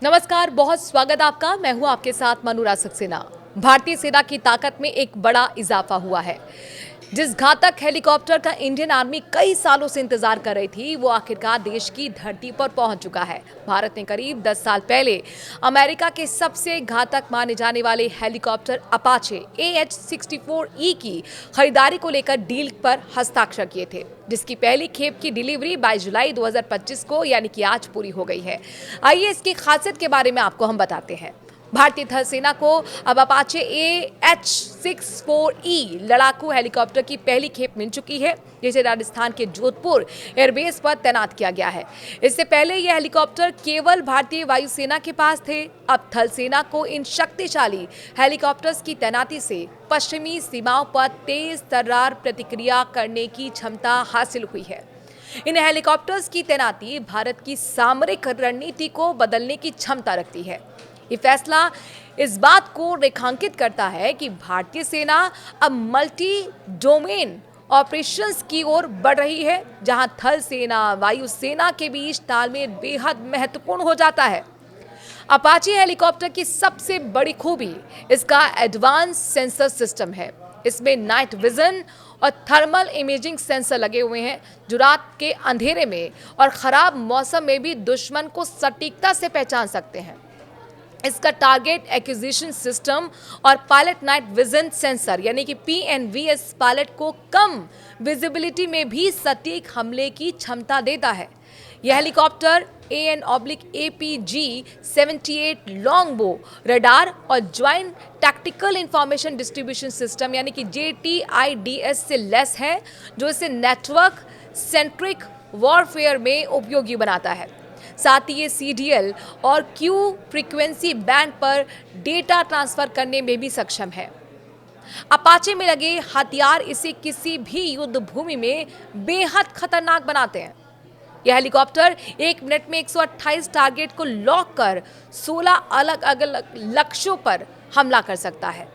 नमस्कार, बहुत स्वागत आपका। मैं हूं आपके साथ मनुरा सक्सेना। भारतीय सेना की ताकत में एक बड़ा इजाफा हुआ है। जिस घातक हेलीकॉप्टर का इंडियन आर्मी कई सालों से इंतजार कर रही थी, वो आखिरकार देश की धरती पर पहुंच चुका है। भारत ने करीब 10 साल पहले अमेरिका के सबसे घातक माने जाने वाले हेलीकॉप्टर अपाचे AH-64E की खरीदारी को लेकर डील पर हस्ताक्षर किए थे, जिसकी पहली खेप की डिलीवरी 22 जुलाई 2025 को यानी कि आज पूरी हो गई है। आइए इसकी खासियत के बारे में आपको हम बताते हैं। भारतीय थल सेना को अब अपाचे AH-64E लड़ाकू हेलीकॉप्टर की पहली खेप मिल चुकी है, जिसे राजस्थान के जोधपुर एयरबेस पर तैनात किया गया है। इससे पहले ये हेलीकॉप्टर केवल भारतीय वायुसेना के पास थे। अब थल सेना को इन शक्तिशाली हेलीकॉप्टर्स की तैनाती से पश्चिमी सीमाओं पर तेज तर्रार प्रतिक्रिया करने की क्षमता हासिल हुई है। इन हेलीकॉप्टर्स की तैनाती भारत की सामरिक रणनीति को बदलने की क्षमता रखती है। ये फैसला इस बात को रेखांकित करता है कि भारतीय सेना अब मल्टी डोमेन ऑपरेशंस की ओर बढ़ रही है, जहां थल सेना, वायुसेना के बीच तालमेल बेहद महत्वपूर्ण हो जाता है। अपाचे हेलीकॉप्टर की सबसे बड़ी खूबी इसका एडवांस सेंसर सिस्टम है। इसमें नाइट विजन और थर्मल इमेजिंग सेंसर लगे हुए हैं, जो रात के अंधेरे में और खराब मौसम में भी दुश्मन को सटीकता से पहचान सकते हैं। इसका टारगेट एक्विजिशन सिस्टम और पायलट नाइट विजन सेंसर यानी कि PNVS पायलट को कम विजिबिलिटी में भी सटीक हमले की क्षमता देता है। यह हेलीकॉप्टर AN/APG-78 लॉन्गबो रडार और joint tactical information distribution system यानी कि JTIDS से लेस है, जो इसे नेटवर्क सेंट्रिक वॉरफेयर में उपयोगी बनाता है। साथ ही ये CDL और Q फ्रीक्वेंसी बैंड पर डेटा ट्रांसफर करने में भी सक्षम है। अपाचे में लगे हथियार इसे किसी भी युद्ध भूमि में बेहद खतरनाक बनाते हैं। यह हेलीकॉप्टर 1 मिनट में 128 टारगेट को लॉक कर 16 अलग अलग लक्ष्यों पर हमला कर सकता है।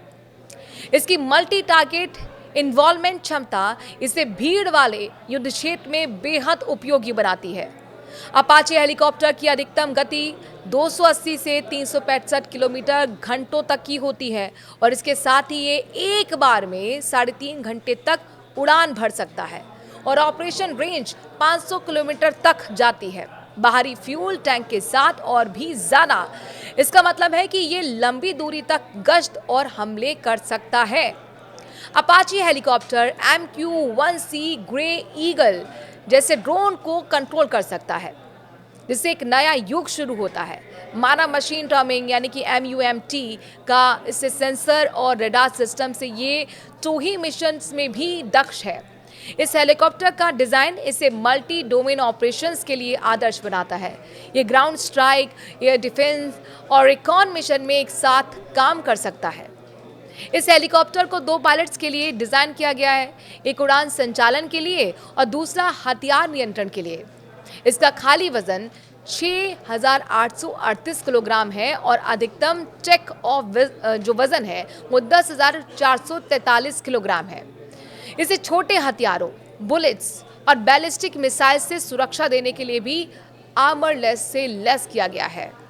इसकी मल्टी टारगेट इन्वॉल्वमेंट क्षमता इसे भीड़ वाले युद्ध क्षेत्र में बेहद उपयोगी बनाती है। अपाचे हेलीकॉप्टर की अधिकतम गति 280 से 365 किलोमीटर घंटों तक की होती है और इसके साथ ही ये एक बार में 3.5 घंटे तक उड़ान भर सकता है और ऑपरेशन रेंज 500 किलोमीटर तक जाती है, बाहरी फ्यूल टैंक के साथ और भी ज्यादा। इसका मतलब है कि ये लंबी दूरी तक गश्त और हमले कर सकता है। Apache helicopter MQ-1C grey eagle जैसे ड्रोन को कंट्रोल कर सकता है, जिससे एक नया युग शुरू होता है। मानव मशीन टर्मिंग यानी कि MUMT का इससे सेंसर और रडार सिस्टम से ये टोही मिशंस में भी दक्ष है। इस हेलीकॉप्टर का डिज़ाइन इसे मल्टी डोमेन ऑपरेशंस के लिए आदर्श बनाता है। ये ग्राउंड स्ट्राइक, एयर डिफेंस और रिकॉन मिशन में एक साथ काम कर सकता है। इस हेलीकॉप्टर को 2 पायलट्स के लिए डिज़ाइन किया गया है, एक उड़ान संचालन के लिए और दूसरा हथियार नियंत्रण के लिए। इसका खाली वजन 6,838 किलोग्राम है और अधिकतम टेक ऑफ जो वजन है वो 10,443 किलोग्राम है। इसे छोटे हथियारों, बुलेट्स और बैलिस्टिक मिसाइल से सुरक्षा देने के लिए भी आर्मरलेस से लैस किया गया है।